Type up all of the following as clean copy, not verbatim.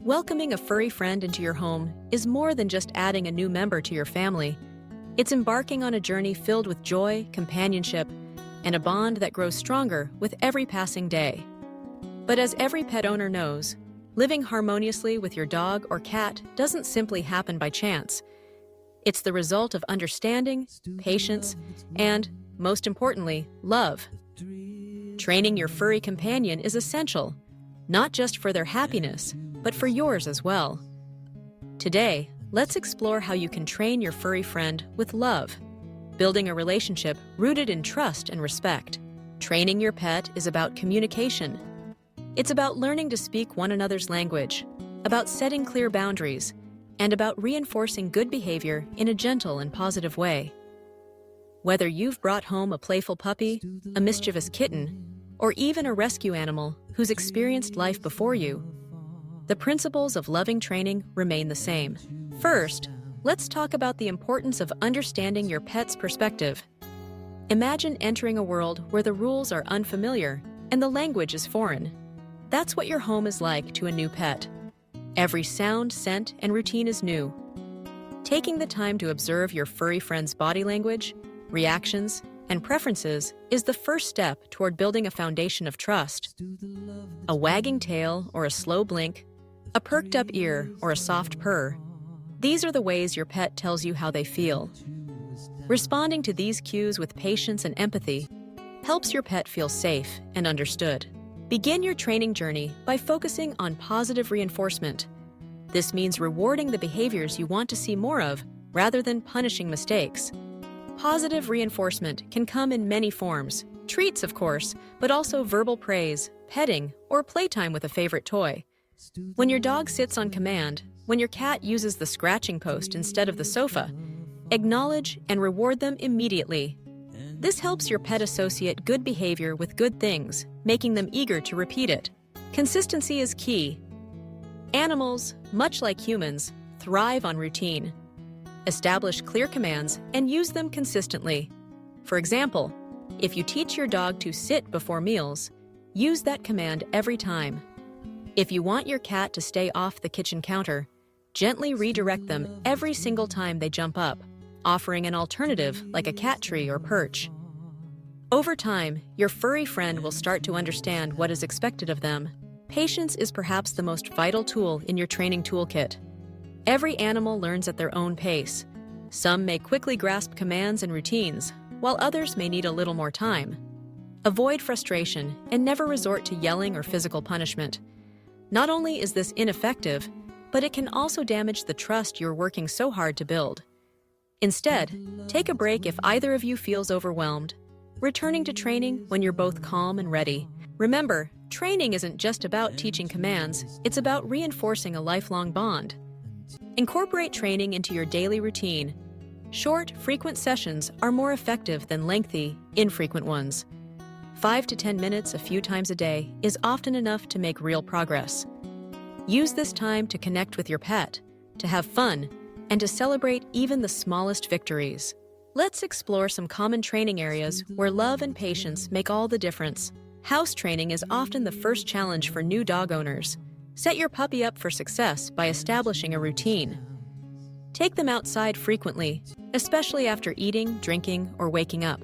Welcoming a furry friend into your home is more than just adding a new member to your family. It's embarking on a journey filled with joy, companionship, and a bond that grows stronger with every passing day. But as every pet owner knows, living harmoniously with your dog or cat doesn't simply happen by chance. It's the result of understanding, patience, and, most importantly, love. Training your furry companion is essential, not just for their happiness, but for yours as well. Today, let's explore how you can train your furry friend with love, building a relationship rooted in trust and respect. Training your pet is about communication. It's about learning to speak one another's language, about setting clear boundaries, and about reinforcing good behavior in a gentle and positive way. Whether you've brought home a playful puppy, a mischievous kitten, or even a rescue animal who's experienced life before you, the principles of loving training remain the same. First, let's talk about the importance of understanding your pet's perspective. Imagine entering a world where the rules are unfamiliar and the language is foreign. That's what your home is like to a new pet. Every sound, scent, and routine is new. Taking the time to observe your furry friend's body language, reactions, and preferences is the first step toward building a foundation of trust. A wagging tail or a slow blink, a perked up ear or a soft purr. These are the ways your pet tells you how they feel. Responding to these cues with patience and empathy helps your pet feel safe and understood. Begin your training journey by focusing on positive reinforcement. This means rewarding the behaviors you want to see more of rather than punishing mistakes. Positive reinforcement can come in many forms. Treats, of course, but also verbal praise, petting, or playtime with a favorite toy. When your dog sits on command, when your cat uses the scratching post instead of the sofa, acknowledge and reward them immediately. This helps your pet associate good behavior with good things, making them eager to repeat it. Consistency is key. Animals, much like humans, thrive on routine. Establish clear commands and use them consistently. For example, if you teach your dog to sit before meals, use that command every time. If you want your cat to stay off the kitchen counter, gently redirect them every single time they jump up, offering an alternative like a cat tree or perch. Over time, your furry friend will start to understand what is expected of them. Patience is perhaps the most vital tool in your training toolkit. Every animal learns at their own pace. Some may quickly grasp commands and routines, while others may need a little more time. Avoid frustration and never resort to yelling or physical punishment. Not only is this ineffective, but it can also damage the trust you're working so hard to build. Instead, take a break if either of you feels overwhelmed, returning to training when you're both calm and ready. Remember, training isn't just about teaching commands, it's about reinforcing a lifelong bond. Incorporate training into your daily routine. Short, frequent sessions are more effective than lengthy, infrequent ones. 5 to 10 minutes a few times a day is often enough to make real progress. Use this time to connect with your pet, to have fun, and to celebrate even the smallest victories. Let's explore some common training areas where love and patience make all the difference. House training is often the first challenge for new dog owners. Set your puppy up for success by establishing a routine. Take them outside frequently, especially after eating, drinking, or waking up.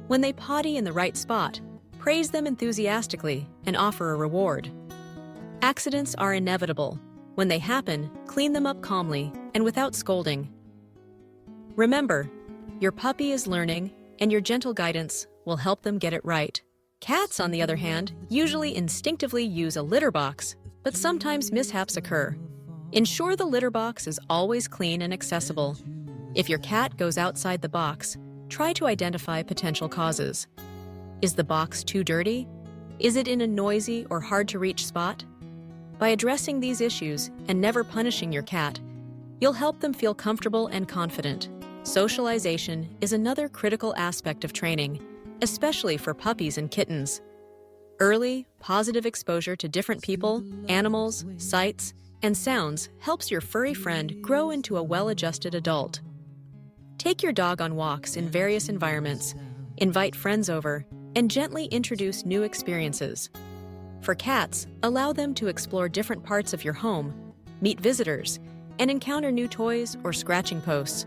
When they potty in the right spot, praise them enthusiastically and offer a reward. Accidents are inevitable. When they happen, clean them up calmly and without scolding. Remember, your puppy is learning, and your gentle guidance will help them get it right. Cats, on the other hand, usually instinctively use a litter box, but sometimes mishaps occur. Ensure the litter box is always clean and accessible. If your cat goes outside the box, try to identify potential causes. Is the box too dirty? Is it in a noisy or hard-to-reach spot? By addressing these issues and never punishing your cat, you'll help them feel comfortable and confident. Socialization is another critical aspect of training, especially for puppies and kittens. Early, positive exposure to different people, animals, sights, and sounds helps your furry friend grow into a well-adjusted adult. Take your dog on walks in various environments, invite friends over, and gently introduce new experiences. For cats, allow them to explore different parts of your home, meet visitors, and encounter new toys or scratching posts.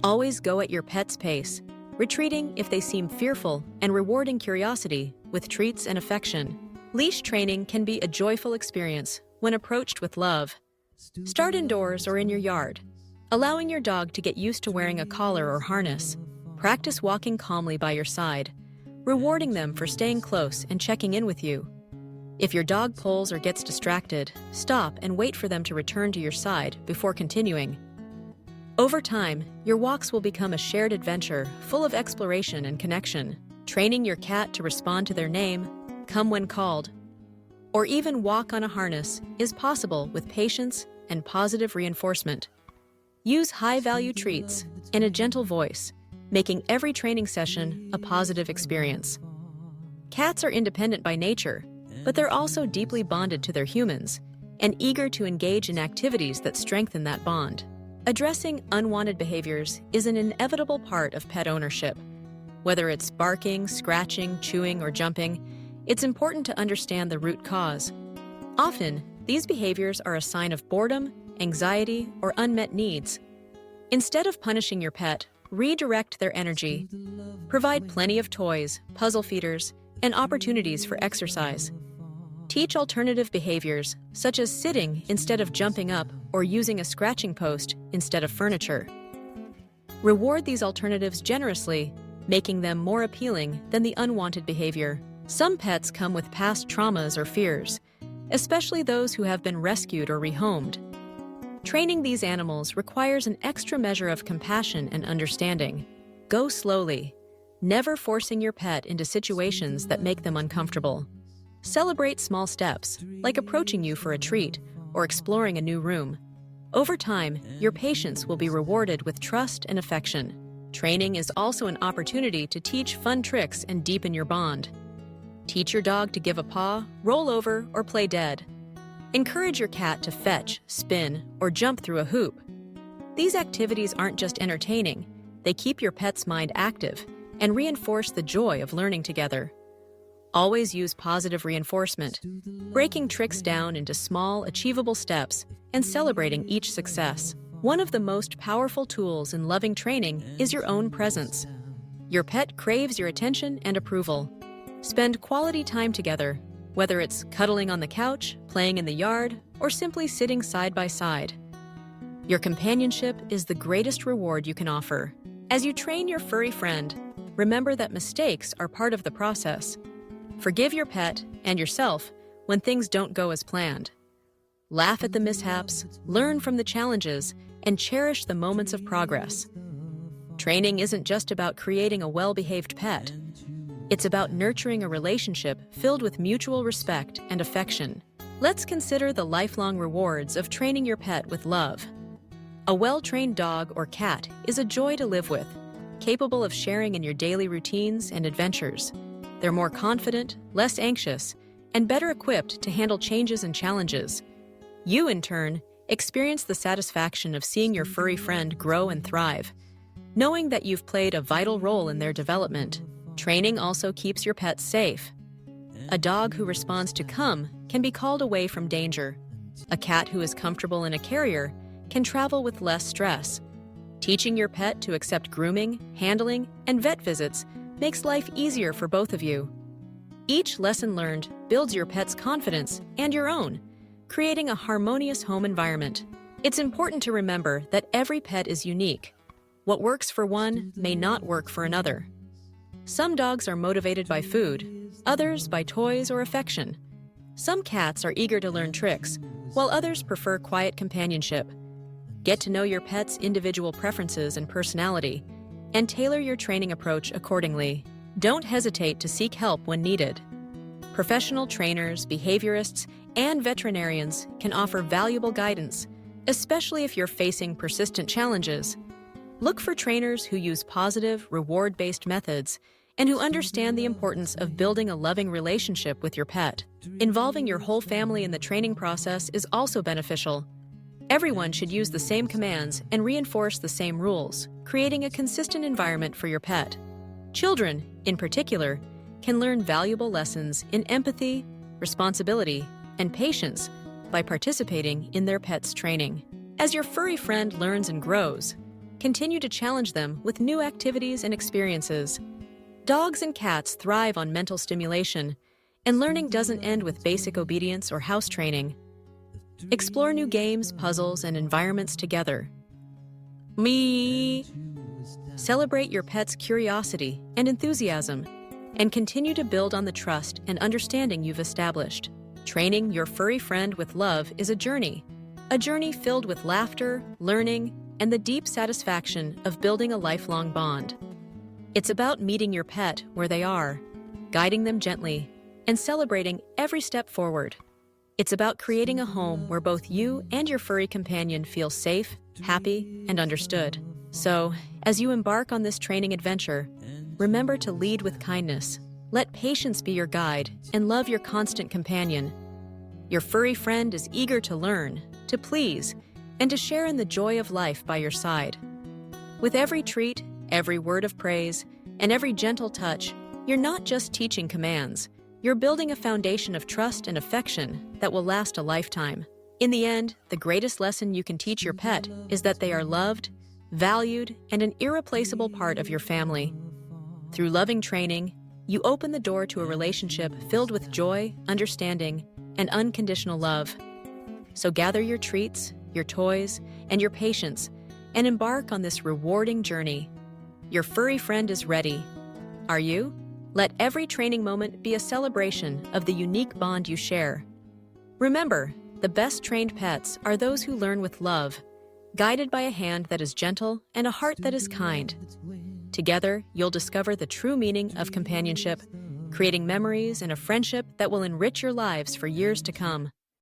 Always go at your pet's pace, retreating if they seem fearful and rewarding curiosity with treats and affection. Leash training can be a joyful experience when approached with love. Start indoors or in your yard, allowing your dog to get used to wearing a collar or harness. Practice walking calmly by your side, rewarding them for staying close and checking in with you. If your dog pulls or gets distracted, stop and wait for them to return to your side before continuing. Over time, your walks will become a shared adventure full of exploration and connection. Training your cat to respond to their name, come when called, or even walk on a harness is possible with patience and positive reinforcement. Use high-value treats and a gentle voice, making every training session a positive experience. Cats are independent by nature, but they're also deeply bonded to their humans and eager to engage in activities that strengthen that bond. Addressing unwanted behaviors is an inevitable part of pet ownership. Whether it's barking, scratching, chewing, or jumping, it's important to understand the root cause. Often, these behaviors are a sign of boredom, anxiety, or unmet needs. Instead of punishing your pet, redirect their energy. Provide plenty of toys, puzzle feeders, and opportunities for exercise. Teach alternative behaviors, such as sitting instead of jumping up or using a scratching post instead of furniture. Reward these alternatives generously, making them more appealing than the unwanted behavior. Some pets come with past traumas or fears, especially those who have been rescued or rehomed. Training these animals requires an extra measure of compassion and understanding. Go slowly, never forcing your pet into situations that make them uncomfortable. Celebrate small steps, like approaching you for a treat or exploring a new room. Over time, your patience will be rewarded with trust and affection. Training is also an opportunity to teach fun tricks and deepen your bond. Teach your dog to give a paw, roll over, or play dead. Encourage your cat to fetch, spin, or jump through a hoop. These activities aren't just entertaining, they keep your pet's mind active and reinforce the joy of learning together. Always use positive reinforcement, breaking tricks down into small, achievable steps and celebrating each success. One of the most powerful tools in loving training is your own presence. Your pet craves your attention and approval. Spend quality time together, whether it's cuddling on the couch, playing in the yard, or simply sitting side by side. Your companionship is the greatest reward you can offer. As you train your furry friend, remember that mistakes are part of the process. Forgive your pet and yourself when things don't go as planned. Laugh at the mishaps, learn from the challenges, and cherish the moments of progress. Training isn't just about creating a well-behaved pet. It's about nurturing a relationship filled with mutual respect and affection. Let's consider the lifelong rewards of training your pet with love. A well-trained dog or cat is a joy to live with, capable of sharing in your daily routines and adventures. They're more confident, less anxious, and better equipped to handle changes and challenges. You, in turn, experience the satisfaction of seeing your furry friend grow and thrive, knowing that you've played a vital role in their development. Training also keeps your pet safe. A dog who responds to come can be called away from danger. A cat who is comfortable in a carrier can travel with less stress. Teaching your pet to accept grooming, handling, and vet visits makes life easier for both of you. Each lesson learned builds your pet's confidence and your own, creating a harmonious home environment. It's important to remember that every pet is unique. What works for one may not work for another. Some dogs are motivated by food, others by toys or affection. Some cats are eager to learn tricks, while others prefer quiet companionship. Get to know your pet's individual preferences and personality, and tailor your training approach accordingly. Don't hesitate to seek help when needed. Professional trainers, behaviorists, and veterinarians can offer valuable guidance, especially if you're facing persistent challenges. Look for trainers who use positive, reward-based methods and who understand the importance of building a loving relationship with your pet. Involving your whole family in the training process is also beneficial. Everyone should use the same commands and reinforce the same rules, creating a consistent environment for your pet. Children, in particular, can learn valuable lessons in empathy, responsibility, and patience by participating in their pet's training. As your furry friend learns and grows, continue to challenge them with new activities and experiences. Dogs and cats thrive on mental stimulation, and learning doesn't end with basic obedience or house training. Explore new games, puzzles, and environments together. Celebrate your pet's curiosity and enthusiasm, and continue to build on the trust and understanding you've established. Training your furry friend with love is a journey filled with laughter, learning, and the deep satisfaction of building a lifelong bond. It's about meeting your pet where they are, guiding them gently, and celebrating every step forward. It's about creating a home where both you and your furry companion feel safe, happy, and understood. So, as you embark on this training adventure, remember to lead with kindness. Let patience be your guide, and love your constant companion. Your furry friend is eager to learn, to please, and to share in the joy of life by your side. With every treat, every word of praise, and every gentle touch, you're not just teaching commands. You're building a foundation of trust and affection that will last a lifetime. In the end, the greatest lesson you can teach your pet is that they are loved, valued, and an irreplaceable part of your family. Through loving training, you open the door to a relationship filled with joy, understanding, and unconditional love. So gather your treats, your toys, and your patience, and embark on this rewarding journey. Your furry friend is ready. Are you? Let every training moment be a celebration of the unique bond you share. Remember, the best trained pets are those who learn with love, guided by a hand that is gentle and a heart that is kind. Together, you'll discover the true meaning of companionship, creating memories and a friendship that will enrich your lives for years to come.